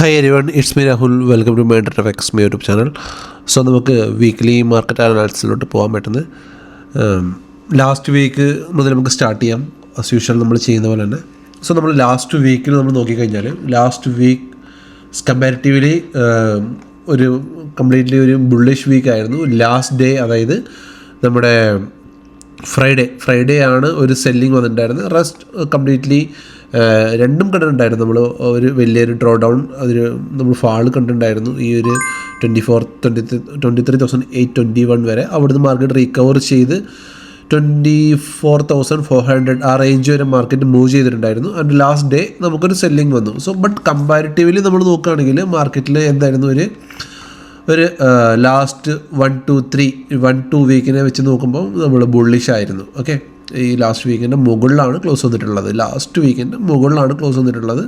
Hi everyone, it's me Rahul. Welcome to my InterFX YouTube channel. So നമുക്ക് weekly market അനാലിസിസിലോട്ട് പോകാൻ പറ്റുന്നത് last week മുതൽ നമുക്ക് start ചെയ്യാം. ആസ് യൂഷ്വൽ നമ്മൾ ചെയ്യുന്ന പോലെ തന്നെ. സോ നമ്മൾ ലാസ്റ്റ് വീക്കിൽ നമ്മൾ നോക്കിക്കഴിഞ്ഞാൽ ലാസ്റ്റ് വീക്ക് കമ്പാരിറ്റീവ്ലി ഒരു കംപ്ലീറ്റ്ലി ഒരു ബുള്ളിഷ് വീക്ക് ആയിരുന്നു. ലാസ്റ്റ് ഡേ അതായത് നമ്മുടെ ഫ്രൈഡേ ആണ് ഒരു സെല്ലിങ് വന്നിട്ടുണ്ടായിരുന്നത്. റെസ്റ്റ് കംപ്ലീറ്റ്ലി രണ്ടും കണ്ടിട്ടുണ്ടായിരുന്നു. നമ്മൾ ഒരു വലിയൊരു ഡ്രോ ഡൗൺ അതിൽ നമ്മൾ ഫാള് കണ്ടിട്ടുണ്ടായിരുന്നു. ഈ ഒരു 23,821 വരെ അവിടുന്ന് മാർക്കറ്റ് റീകവർ ചെയ്ത് 24,400 ആ റേഞ്ച് വരെ മാർക്കറ്റ് മൂവ് ചെയ്തിട്ടുണ്ടായിരുന്നു. ആൻഡ് ലാസ്റ്റ് ഡേ നമുക്കൊരു സെല്ലിങ് വന്നു. സോ ബട്ട് കമ്പാരിറ്റീവ്ലി നമ്മൾ നോക്കുകയാണെങ്കിൽ മാർക്കറ്റിൽ എന്തായിരുന്നു ഒരു ലാസ്റ്റ് 1-2 വീക്കിനെ വെച്ച് നോക്കുമ്പോൾ നമ്മൾ ബുള്ളിഷ് ആയിരുന്നു. ഓക്കെ, ഈ ലാസ്റ്റ് വീക്കിൻ്റെ മുകളിലാണ് ക്ലോസ് വന്നിട്ടുള്ളത്.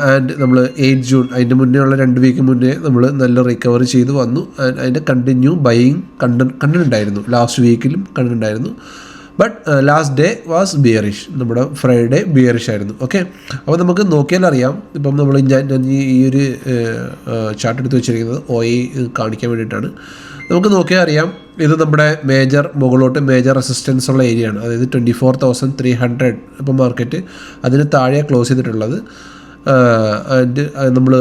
ആൻഡ് നമ്മൾ 8 ജൂൺ അതിൻ്റെ മുന്നേ ഉള്ള 2 വീക്ക് മുന്നേ നമ്മൾ നല്ല റിക്കവറി ചെയ്ത് വന്നു. ആൻഡ് അതിൻ്റെ കണ്ടിന്യൂ ബൈയിങ് കണ്ടിട്ടുണ്ടായിരുന്നു. ലാസ്റ്റ് വീക്കിലും കണ്ടിട്ടുണ്ടായിരുന്നു. But last day was bearish. നമ്മുടെ ഫ്രൈഡേ ബിയറിഷ് ആയിരുന്നു. ഓക്കെ, അപ്പോൾ നമുക്ക് നോക്കിയാൽ അറിയാം. ഇപ്പം നമ്മൾ ഞാൻ ഈ ഒരു ചാർട്ട് എടുത്ത് വെച്ചിരിക്കുന്നത് OI കാണിക്കാൻ വേണ്ടിയിട്ടാണ്. നമുക്ക് നോക്കിയാൽ അറിയാം, ഇത് നമ്മുടെ മുകളിലോട്ട് മേജർ റെസിസ്റ്റൻസ് ഉള്ള ഏരിയ ആണ്. അതായത് 24,300 ഇപ്പോൾ മാർക്കറ്റ് അതിന് താഴെ ക്ലോസ് ചെയ്തിട്ടുള്ളത്. ആൻഡ് നമ്മൾ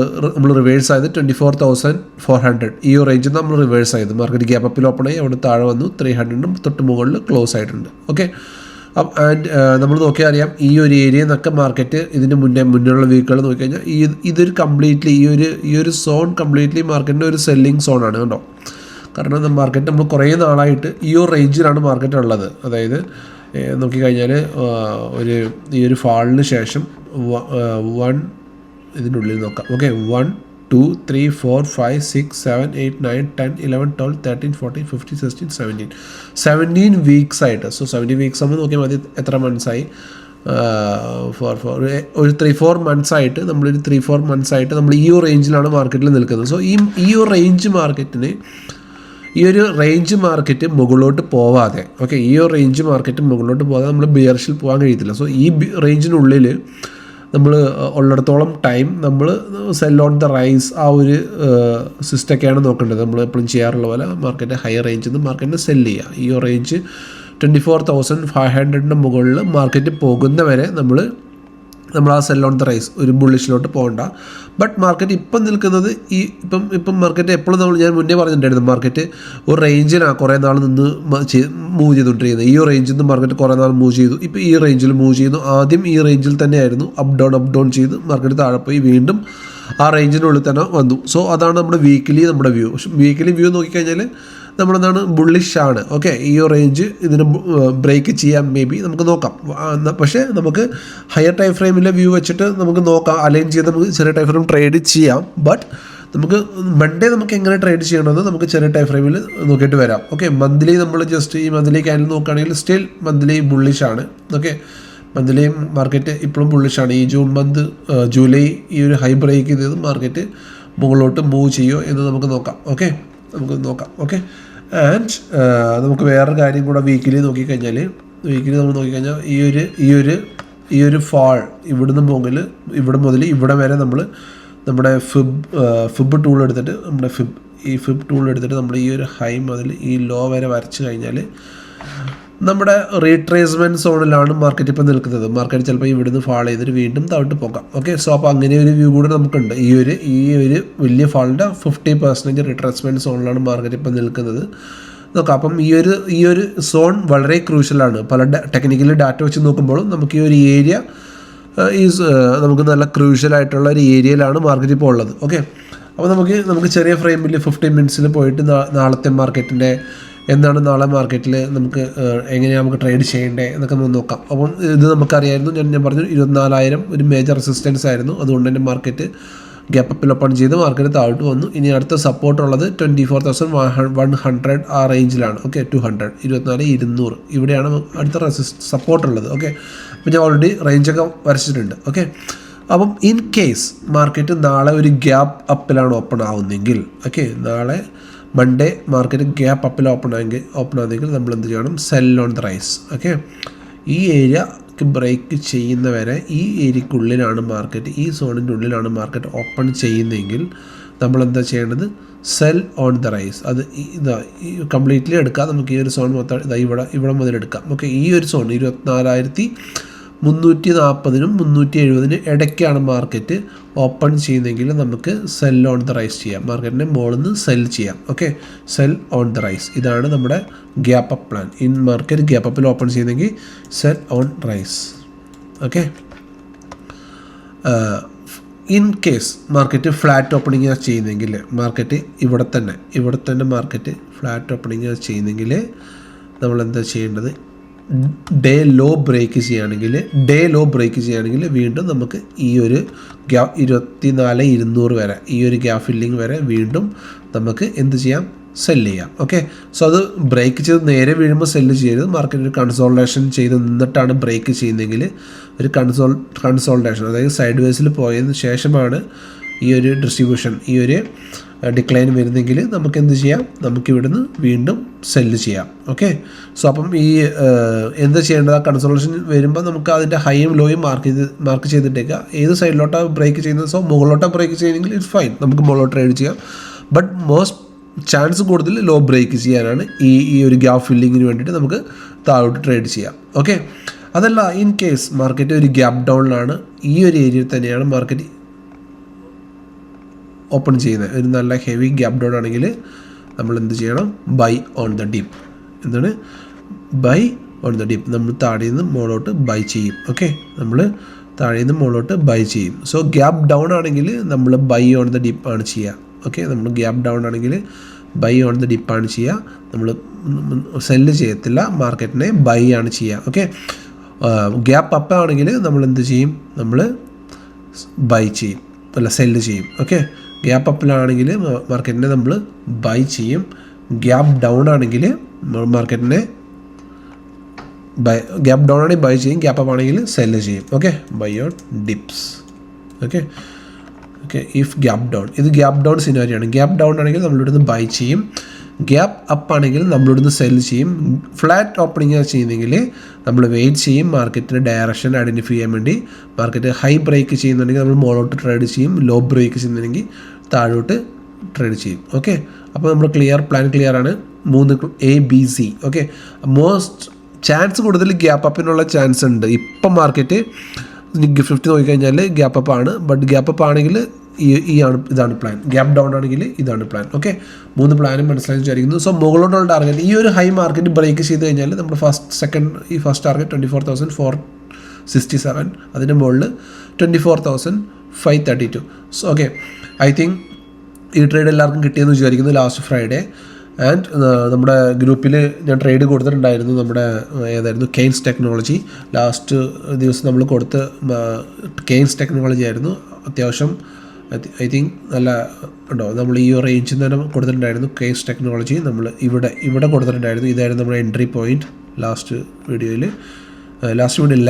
റിവേഴ്സ് ആയത് 24,400 ഈ റേഞ്ചിൽ നമ്മൾ റിവേഴ്സ് ആയത്. മാർക്കറ്റ് ഗ്യാപ്പ് അപ്പിൽ ഓപ്പൺ ആയി അവിടെ താഴെ വന്നു 300 തൊട്ട് മുകളിൽ ക്ലോസ് ആയിട്ടുണ്ട്. ഓക്കെ, ആൻഡ് നമ്മൾ നോക്കിയാൽ അറിയാം, ഈ ഒരു ഏരിയ എന്നൊക്കെ മാർക്കറ്റ് ഇതിന് മുന്നേയുള്ള വീക്കുകൾ നോക്കിക്കഴിഞ്ഞാൽ ഇതൊരു കംപ്ലീറ്റ്ലി ഈ ഒരു സോൺ കംപ്ലീറ്റ്ലി മാർക്കറ്റിൻ്റെ ഒരു സെല്ലിങ് സോണാണ് കേട്ടോ. കാരണം മാർക്കറ്റ് നമ്മൾ കുറേ നാളായിട്ട് ഈ ഒരു റേഞ്ചിലാണ് മാർക്കറ്റ് ഉള്ളത്. അതായത് നോക്കിക്കഴിഞ്ഞാൽ ഈ ഒരു ഫാളിന് ശേഷം ഇതിൻ്റെ ഉള്ളിൽ നോക്കാം. ഓക്കെ, 1 2 3 4 5 6 7 8 9 10 11 12 13 14 15 16 17 വീക്സ് ആയിട്ട്. സോ 17 വീക്സ് നമ്മൾ നോക്കിയാൽ മതി എത്ര മന്ത്സായി. ഒരു 3-4 മന്ത്സ് ആയിട്ട് നമ്മളൊരു 3-4 മന്ത്സ് ആയിട്ട് നമ്മൾ ഈ ഒരു റേഞ്ചിലാണ് മാർക്കറ്റിൽ നിൽക്കുന്നത്. സോ ഈ ഒരു റേഞ്ച് മാർക്കറ്റിന് ഈ ഒരു റേഞ്ച് മാർക്കറ്റ് മുകളിലോട്ട് പോവാതെ നമ്മൾ ബിയറിഷിൽ പോകാൻ കഴിയത്തില്ല. സോ ഈ റേഞ്ചിനുള്ളിൽ നമ്മൾ ഉള്ളിടത്തോളം ടൈം നമ്മൾ സെൽ ഓൺ ദ റൈസ് ആ ഒരു സിസ്റ്റമൊക്കെയാണ് നോക്കേണ്ടത്. നമ്മൾ എപ്പോഴും ചെയ്യാറുള്ള പോലെ മാർക്കറ്റ് ഹൈ റേഞ്ചിൽ നിന്ന് മാർക്കറ്റിനെ സെല്ല് ചെയ്യുക. ഈ റേഞ്ച് 24,500 മുകളിൽ മാർക്കറ്റ് പോകുന്നവരെ നമ്മൾ ആ സെൽ ഓൺ ദ റൈസ് ഒരു ബുള്ളിഷിലോട്ട് പോകണ്ട. ബട്ട് മാർക്കറ്റ് ഇപ്പം നിൽക്കുന്നത് ഇപ്പം മാർക്കറ്റ് എപ്പോഴും ഞാൻ മുന്നേ പറഞ്ഞിട്ടുണ്ടായിരുന്നു, മാർക്കറ്റ് ഒരു റേഞ്ചിലാണ് കുറേ നാൾ നിന്ന് മൂവ് ചെയ്തുകൊണ്ടിരിക്കുന്നത്. ഈ റേഞ്ചിൽ നിന്ന് മാർക്കറ്റ് കുറേ നാൾ മൂവ് ചെയ്തു. ഇപ്പോൾ ഈ റേഞ്ചിൽ മൂവ് ചെയ്യുന്നു. ആദ്യം ഈ റേഞ്ചിൽ തന്നെയായിരുന്നു അപ്പ് ഡൗൺ ചെയ്ത് മാർക്കറ്റ് താഴെ പോയി വീണ്ടും ആ റേഞ്ചിനുള്ളിൽ തന്നെ വന്നു. സോ അതാണ് നമ്മുടെ വീക്കിലി വ്യൂ നോക്കിക്കഴിഞ്ഞാൽ നമ്മളെന്താണ് ബുള്ളിഷ് ആണ്. ഓക്കെ, ഈ റേഞ്ച് ഇതിന് ബ്രേക്ക് ചെയ്യാം, മേ ബി നമുക്ക് നോക്കാം. പക്ഷേ നമുക്ക് ഹയർ ടൈം ഫ്രെയിമിലെ വ്യൂ വെച്ചിട്ട് നമുക്ക് നോക്കാം, അലൈൻ ചെയ്ത് നമുക്ക് ചെറിയ ടൈം ഫ്രെയിം ട്രേഡ് ചെയ്യാം. ബട്ട് നമുക്ക് മൺഡേ നമുക്ക് എങ്ങനെ ട്രേഡ് ചെയ്യണമെന്ന് നമുക്ക് ചെറിയ ടൈം ഫ്രെയിമിൽ നോക്കിയിട്ട് വരാം. ഓക്കെ, മന്ത്ലി നമ്മൾ ജസ്റ്റ് ഈ മന്ത്ലി ക്യാൻഡിൽ നോക്കുകയാണെങ്കിൽ സ്റ്റിൽ മന്ത്ലി ബുള്ളിഷ് ആണ്. ഓക്കെ, മന്ത്ലി മാർക്കറ്റ് ഇപ്പോഴും ബുള്ളിഷാണ്. ഈ ജൂലൈ ഈ ഒരു ഹൈ ബ്രേക്ക് ചെയ്തത് മാർക്കറ്റ് മുകളിലോട്ട് മൂവ് ചെയ്യുമോ എന്ന് നമുക്ക് നോക്കാം. ഓക്കെ, ആൻഡ് നമുക്ക് വേറൊരു കാര്യം കൂടെ വീക്കിലി നമ്മൾ നോക്കിക്കഴിഞ്ഞാൽ ഈ ഒരു ഫാൾ ഇവിടെ മുതൽ ഇവിടെ വരെ നമ്മുടെ ഫിബ് ടൂൾ എടുത്തിട്ട് നമ്മൾ ഈ ഒരു ഹൈ മുതൽ ഈ ലോ വരെ വരച്ച് കഴിഞ്ഞാൽ നമ്മുടെ റീട്രേസ്മെൻറ്റ് സോണിലാണ് മാർക്കറ്റ് ഇപ്പോൾ നിൽക്കുന്നത്. മാർക്കറ്റ് ചിലപ്പോൾ ഇവിടുന്ന് ഫാൾ ചെയ്തിട്ട് വീണ്ടും താഴോട്ട് പോകാം. ഓക്കെ, സോ അപ്പോൾ അങ്ങനെ ഒരു വ്യൂ കൂടെ നമുക്കുണ്ട്. ഈ ഒരു വലിയ ഫാളിൻ്റെ 50% റീട്രേസ്മെൻറ്റ് സോണിലാണ് മാർക്കറ്റ് ഇപ്പോൾ നിൽക്കുന്നത്. നോക്കാം. അപ്പം ഈ ഒരു സോൺ വളരെ ക്രൂഷ്യലാണ്. പല ടെക്നിക്കലി ഡാറ്റ വെച്ച് നോക്കുമ്പോഴും നമുക്ക് ഈ ഒരു ഏരിയ നമുക്ക് നല്ല ക്രൂഷ്യലായിട്ടുള്ള ഒരു ഏരിയയിലാണ് മാർക്കറ്റ് ഇപ്പോൾ ഉള്ളത്. ഓക്കെ, അപ്പോൾ നമുക്ക് ചെറിയ ഫ്രെയിമിൽ 15 മിനിറ്റ്സിൽ പോയിട്ട് നാളത്തെ മാർക്കറ്റിൻ്റെ എന്താണ് നാളെ മാർക്കറ്റിൽ നമുക്ക് എങ്ങനെയാണ് നമുക്ക് ട്രേഡ് ചെയ്യേണ്ടത് എന്നൊക്കെ നമുക്ക് നോക്കാം. അപ്പം ഇത് നമുക്കറിയായിരുന്നു, ഞാൻ പറഞ്ഞു 24,000 ഒരു മേജർ റെസിസ്റ്റൻസ് ആയിരുന്നു. അതുകൊണ്ട് തന്നെ മാർക്കറ്റ് ഗ്യാപ്പ് അപ്പിൽ ഓപ്പൺ ചെയ്ത് മാർക്കറ്റ് താഴോട്ട് വന്നു. ഇനി അടുത്ത സപ്പോർട്ട് ഉള്ളത് 24,100 ആ റേഞ്ചിലാണ്. ഓക്കെ, 24,200 ഇവിടെയാണ് അടുത്ത സപ്പോർട്ട് ഉള്ളത്. ഓക്കെ, അപ്പോൾ ഞാൻ ഓൾറെഡി റേഞ്ചൊക്കെ വരച്ചിട്ടുണ്ട്. ഓക്കെ, അപ്പം ഇൻ കേസ് മാർക്കറ്റ് നാളെ ഒരു ഗ്യാപ്പ് അപ്പിലാണ് ഓപ്പൺ ആവുന്നെങ്കിൽ, ഓക്കെ, നാളെ മൺഡേ മാർക്കറ്റ് ഗ്യാപ്പ് അപ്പിൽ ഓപ്പൺ ആണെങ്കിൽ നമ്മൾ എന്ത് ചെയ്യണം? Sell on the rise. Okay, ഈ ഏരിയ നെക്ക് ബ്രേക്ക് ചെയ്യുന്നവരെ ഈ ഏരിയക്കുള്ളിലാണ് മാർക്കറ്റ്, ഈ സോണിൻ്റെ ഉള്ളിലാണ് മാർക്കറ്റ് ഓപ്പൺ ചെയ്യുന്നതെങ്കിൽ നമ്മളെന്താ ചെയ്യേണ്ടത്? Sell on the rise. അത് ഇതാ കംപ്ലീറ്റ്ലി എടുക്കാം. നമുക്ക് ഈ ഒരു സോൺ മൊത്തം ഇതാ ഇവിടെ മുതൽ എടുക്കാം. ഓക്കെ, ഈ ഒരു സോൺ 24,340-നും 370 ഇടയ്ക്കാണ് മാർക്കറ്റ് ഓപ്പൺ ചെയ്യുന്നതെങ്കിൽ നമുക്ക് സെൽ ഓൺ ദ റൈസ് ചെയ്യാം. മാർക്കറ്റിൻ്റെ മുകളിൽ നിന്ന് സെൽ ചെയ്യാം. Okay, sell on the rise. ഇതാണ് നമ്മുടെ gap up plan. In market gap അപ്പിൽ ഓപ്പൺ ചെയ്യുന്നെങ്കിൽ sell on rise. Okay, in case market flat opening ചെയ്യുന്നെങ്കിൽ, മാർക്കറ്റ് ഇവിടെ തന്നെ മാർക്കറ്റ് ഫ്ലാറ്റ് ഓപ്പണിങ് ചെയ്യുന്നെങ്കിൽ നമ്മൾ എന്താ ചെയ്യേണ്ടത്? ഡേ ലോ ബ്രേക്ക് ചെയ്യുകയാണെങ്കിൽ വീണ്ടും നമുക്ക് ഈ ഒരു 24,200 വരെ, ഈ ഒരു ഗ്യാപ്പ് ഫില്ലിങ് വരെ വീണ്ടും നമുക്ക് എന്ത് ചെയ്യാം? സെല്ല് ചെയ്യാം. ഓക്കെ, സോ അത് ബ്രേക്ക് ചെയ്ത് നേരെ വീഴുമ്പോൾ സെല്ല് ചെയ്യരുത്. മാർക്കറ്റ് ഒരു കൺസോൾട്ടേഷൻ ചെയ്ത് നിന്നിട്ടാണ് ബ്രേക്ക് ചെയ്യുന്നതെങ്കിൽ ഒരു കൺസോൾട്ടേഷൻ, അതായത് സൈഡ് വേസിൽ പോയതിന് ശേഷമാണ് ഈ ഒരു ഡിസ്ട്രിബ്യൂഷൻ, ഈ ഒരു ഡിക്ലൈൻ വരുന്നെങ്കിൽ നമുക്ക് എന്ത് ചെയ്യാം? നമുക്ക് ഇവിടുന്ന് വീണ്ടും സെല്ല് ചെയ്യാം. ഓക്കെ, സോ അപ്പം ഈ എന്താ ചെയ്യേണ്ടത്? ആ കൺസോൾട്ടേഷൻ വരുമ്പോൾ നമുക്ക് അതിൻ്റെ ഹൈയും ലോയും മാർക്ക് ചെയ്തിട്ടേക്കുക. ഏത് സൈഡിലോട്ടാണ് ബ്രേക്ക് ചെയ്യുന്നത്? സോ മുകളിലോട്ടാണ് ബ്രേക്ക് ചെയ്യുന്നെങ്കിൽ ഇറ്റ്സ് ഫൈൻ, നമുക്ക് മുകളിലോട്ട് ട്രേഡ് ചെയ്യാം. ബട്ട് മോസ്റ്റ് ചാൻസ് കൂടുതൽ ലോ ബ്രേക്ക് ചെയ്യാനാണ്. ഈ ഒരു ഗ്യാപ്പ് ഫില്ലിങ്ങിന് വേണ്ടിയിട്ട് നമുക്ക് താഴോട്ട് ട്രേഡ് ചെയ്യാം. ഓക്കെ, അതല്ല ഇൻ കേസ് മാർക്കറ്റ് ഒരു ഗ്യാപ്പ് ഡൗണിലാണ്, ഈ ഒരു ഏരിയയിൽ തന്നെയാണ് മാർക്കറ്റ് ഓപ്പൺ ചെയ്യുന്നത്, ഒരു നല്ല ഹെവി ഗ്യാപ്പ് ഡൗൺ ആണെങ്കിൽ നമ്മൾ എന്ത് ചെയ്യണം? Buy on the dip. എന്താണ് ബൈ ഓൺ ദ ഡിപ്പ്? നമ്മൾ താഴെ നിന്ന് മുകളിലോട്ട് ബൈ ചെയ്യും. ഓക്കെ, നമ്മൾ താഴെ നിന്ന് മുകളിലോട്ട് ബൈ ചെയ്യും. സോ ഗ്യാപ്പ് ഡൗൺ ആണെങ്കിൽ നമ്മൾ ബൈ ഓൺ ദ ഡിപ്പ് ആണ് ചെയ്യുക. ഓക്കെ, നമ്മൾ ഗ്യാപ്പ് ഡൗൺ ആണെങ്കിൽ ബൈ ഓൺ ദ ഡിപ്പാണ് ചെയ്യുക. നമ്മൾ സെല്ല് ചെയ്യത്തില്ല, മാർക്കറ്റിനെ ബൈ ആണ് ചെയ്യുക. ഓക്കെ, ഗ്യാപ്പ് അപ്പ് ആണെങ്കിൽ നമ്മൾ എന്ത് ചെയ്യും? നമ്മൾ ബൈ ചെയ്യും, അല്ല സെല്ല് ചെയ്യും. ഓക്കെ, ഗ്യാപ്പ് അപ്പിലാണെങ്കിൽ മാർക്കറ്റിനെ നമ്മൾ ബൈ ചെയ്യും. ഗ്യാപ്പ് ഡൗൺ ആണെങ്കിൽ മാർക്കറ്റിനെ ഗ്യാപ്പ് ഡൗൺ ആണെങ്കിൽ ബൈ ചെയ്യും, ഗ്യാപ്പ് അപ്പ് ആണെങ്കിൽ സെല്ല് ചെയ്യും. Okay, buy on dips. Okay, if gap down, ഇത് ഗ്യാപ്പ് ഡൗൺ സിനാരിയാണ്. ഗ്യാപ്പ് ഡൗൺ ആണെങ്കിൽ നമ്മളിവിടുന്ന് ബൈ ചെയ്യും, ഗ്യാപ്പ് അപ്പ് ആണെങ്കിൽ നമ്മളിവിടുന്ന് സെല്ല് ചെയ്യും. ഫ്ലാറ്റ് ഓപ്പണിംഗ് ചെയ്യുന്നെങ്കിൽ നമ്മൾ വെയിറ്റ് ചെയ്യും, മാർക്കറ്റിൻ്റെ ഡയറക്ഷൻ ഐഡൻറ്റിഫൈ ചെയ്യാൻ വേണ്ടി. മാർക്കറ്റ് ഹൈ ബ്രേക്ക് ചെയ്യുന്നുണ്ടെങ്കിൽ നമ്മൾ മുകളിലോട്ട് ട്രേഡ് ചെയ്യും, ലോ ബ്രേക്ക് ചെയ്യുന്നുണ്ടെങ്കിൽ താഴോട്ട് ട്രേഡ് ചെയ്യും. ഓക്കെ, അപ്പോൾ നമ്മൾ പ്ലാൻ ക്ലിയർ ആണ്. 3 ABC. ഓക്കെ, മോസ്റ്റ് ചാൻസ് കൂടുതൽ ഗ്യാപ്പ് അപ്പിനുള്ള ചാൻസ് ഉണ്ട്. ഇപ്പം മാർക്കറ്റ് നിഫ്റ്റി 50 നോക്കിക്കഴിഞ്ഞാൽ ഗ്യാപ്പ് അപ്പ് ആണ്. ബട്ട് ഗ്യാപ്പ് അപ്പ് ആണെങ്കിൽ ഇതാണ് പ്ലാൻ. ഗ്യാപ്പ് ഡൗൺ ആണെങ്കിൽ ഇതാണ് പ്ലാൻ. ഓക്കെ, 3 പ്ലാനും മനസ്സിലാക്കി വിചാരിക്കുന്നു. സോ മുകളിലോട്ടുള്ള ടാർഗറ്റ്, ഈ ഒരു ഹൈ മാർക്കറ്റ് ബ്രേക്ക് ചെയ്ത് കഴിഞ്ഞാൽ നമ്മുടെ ഫസ്റ്റ് ടാർഗറ്റ് 24,467, അതിൻ്റെ മുകളിൽ 24,532. സോ ഓക്കെ, ഐ തിങ്ക് ഈ ട്രേഡ് എല്ലാവർക്കും കിട്ടിയെന്ന് വിചാരിക്കുന്നു ലാസ്റ്റ് ഫ്രൈഡേ. ആൻഡ് നമ്മുടെ ഗ്രൂപ്പിൽ ഞാൻ ട്രേഡ് കൊടുത്തിട്ടുണ്ടായിരുന്നു. നമ്മുടെ ഏതായിരുന്നു? Keynes technology. ലാസ്റ്റ് ദിവസം നമ്മൾ കൊടുത്ത് കെയ്ൻസ് ടെക്നോളജി ആയിരുന്നു. അത്യാവശ്യം ഐ തിങ്ക് നല്ല ഉണ്ടോ, നമ്മൾ ഈ റേഞ്ചിൽ തന്നെ കൊടുത്തിട്ടുണ്ടായിരുന്നു കെയ്ൻസ് ടെക്നോളജി. നമ്മൾ ഇവിടെ കൊടുത്തിട്ടുണ്ടായിരുന്നു. ഇതായിരുന്നു നമ്മുടെ entry point last video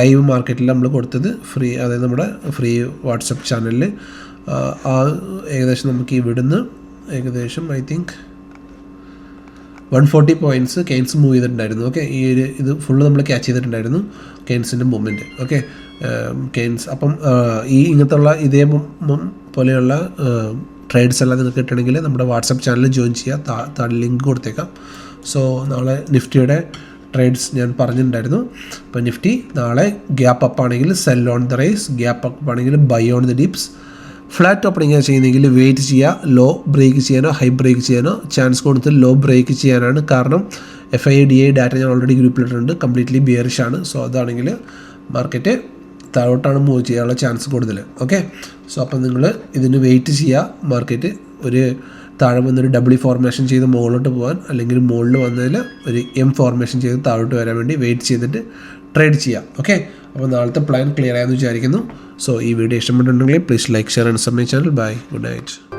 live മാർക്കറ്റിൽ നമ്മൾ കൊടുത്തത് ഫ്രീ, അതായത് നമ്മുടെ ഫ്രീ വാട്സപ്പ് ചാനലിൽ. ഏകദേശം നമുക്ക് ഇവിടുന്ന് ഏകദേശം I think 140 points gains move ചെയ്തിട്ടുണ്ടായിരുന്നു. ഓക്കെ, ഇത് ഫുള്ള് നമ്മൾ ക്യാച്ച് ചെയ്തിട്ടുണ്ടായിരുന്നു കെയ്ൻസിൻ്റെ മൂവ്മെൻറ്റ്. ഓക്കെ, കെയ്ൻസ് അപ്പം ഇങ്ങനത്തുള്ള ഇതേ പോലെയുള്ള ട്രേഡ്സ് എല്ലാം നിങ്ങൾക്ക് കിട്ടണമെങ്കിൽ നമ്മുടെ വാട്സപ്പ് ചാനൽ ജോയിൻ ചെയ്യുക. താഴെ ലിങ്ക് കൊടുത്തേക്കാം. സോ നാളെ നിഫ്റ്റിയുടെ ട്രേഡ്സ് ഞാൻ പറഞ്ഞിട്ടുണ്ടായിരുന്നു. അപ്പോൾ നിഫ്റ്റി നാളെ ഗ്യാപ്പ് അപ്പ് ആണെങ്കിൽ sell on the rise, gap up ആണെങ്കിൽ buy on the dips. Flat opening ചെയ്യുന്നെങ്കിൽ വെയിറ്റ് ചെയ്യുക, ലോ ബ്രേക്ക് ചെയ്യാനോ ഹൈ ബ്രേക്ക് ചെയ്യാനോ ചാൻസ് കൊടുത്ത് ലോ ബ്രേക്ക് ചെയ്യാനാണ്. കാരണം FIDA ഡാറ്റ ഞാൻ ഓൾറെഡി ഗ്രൂപ്പിലിട്ടുണ്ട്, കംപ്ലീറ്റ്ലി ബിയറിഷ് ആണ്. സോ അതാണെങ്കിൽ മാർക്കറ്റ് താഴോട്ടാണ് മൂവ് ചെയ്യാനുള്ള ചാൻസ് കൂടുതൽ. ഓക്കെ, സോ അപ്പം നിങ്ങൾ ഇതിന് വെയിറ്റ് ചെയ്യുക. മാർക്കറ്റ് ഒരു താഴെ വന്നൊരു ഡബിൾ ഫോർമേഷൻ ചെയ്ത് മുകളിലോട്ട് പോകാൻ, അല്ലെങ്കിൽ മുകളിൽ വന്നതിൽ ഒരു M ഫോർമേഷൻ ചെയ്ത് താഴോട്ട് വരാൻ വേണ്ടി വെയിറ്റ് ചെയ്തിട്ട് ട്രേഡ് ചെയ്യാം. ഓക്കെ, അപ്പോൾ നാളത്തെ പ്ലാൻ ക്ലിയർ ആയെന്ന് വിചാരിക്കുന്നു. സോ ഈ വീഡിയോ ഇഷ്ടപ്പെട്ടിട്ടുണ്ടെങ്കിൽ please like, share and subscribe my channel. Bye, good night.